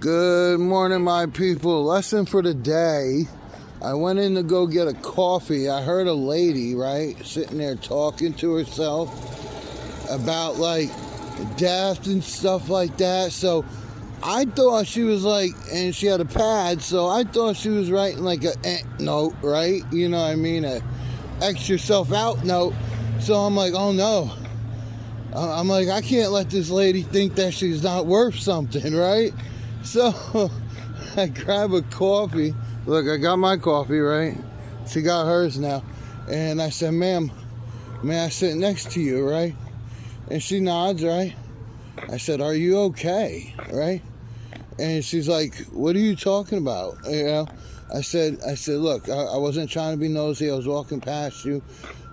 Good morning, my people. Lesson for the day. I went in to go get a coffee. I heard a lady, right, sitting there talking to herself about, like, death and stuff like that. So I thought she was like, and she had a pad, so I thought she was writing like a note, right? You know what I mean? A X yourself out note. So I'm like, oh no. I'm like, I can't let this lady think that she's not worth something, right? So I grab a coffee. Look, I got my coffee, right? She got hers now. And I said, ma'am, may I sit next to you, right? And she nods, right? I said, are you okay, right? And she's like, what are you talking about? You know, I said, look, I wasn't trying to be nosy. I was walking past you.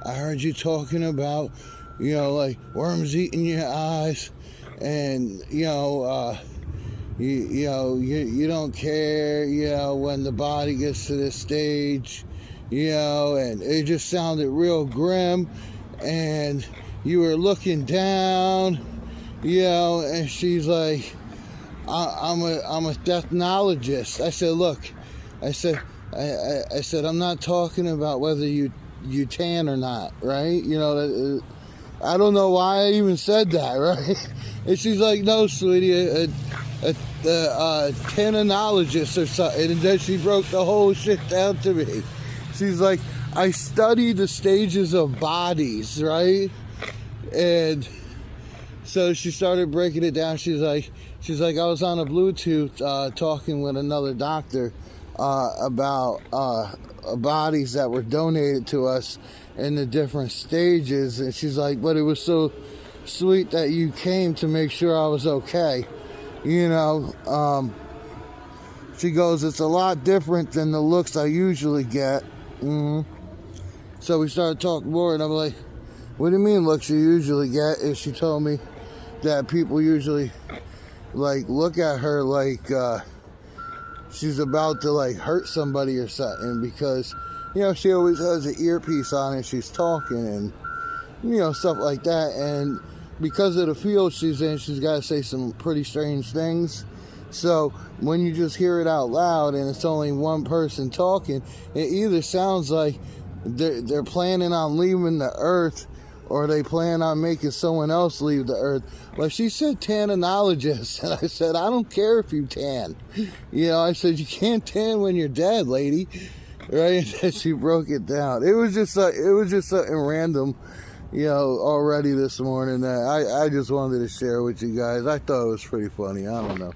I heard you talking about, you know, like worms eating your eyes, and you don't care, you know, when the body gets to this stage, you know, and it just sounded real grim, and you were looking down, you know, and she's like, I'm a deathnologist. I said, look, I said, I'm not talking about whether you tan or not, right? You know, I don't know why I even said that, right? And she's like, no, sweetie, a tannologist or something. And then she broke the whole shit down to me. She's like, I study the stages of bodies, right? And so she started breaking it down. She's like, I was on a Bluetooth talking with another doctor about bodies that were donated to us in the different stages. And she's like, but it was so sweet that you came to make sure I was okay. You know, she goes, it's a lot different than the looks I usually get. So we started talking more, and I'm like, what do you mean looks you usually get? And she told me that people usually like look at her like she's about to like hurt somebody or something, because you know she always has an earpiece on and she's talking and you know stuff like that, and because of the field she's in, she's got to say some pretty strange things. So when you just hear it out loud and it's only one person talking, it either sounds like they're planning on leaving the earth, or they plan on making someone else leave the earth. But she said tannologist, and I said, I don't care if you tan. You know, I said, you can't tan when you're dead, lady. Right? And she broke it down. It was just something random, you know, already this morning that I just wanted to share with you guys. I thought it was pretty funny. I don't know.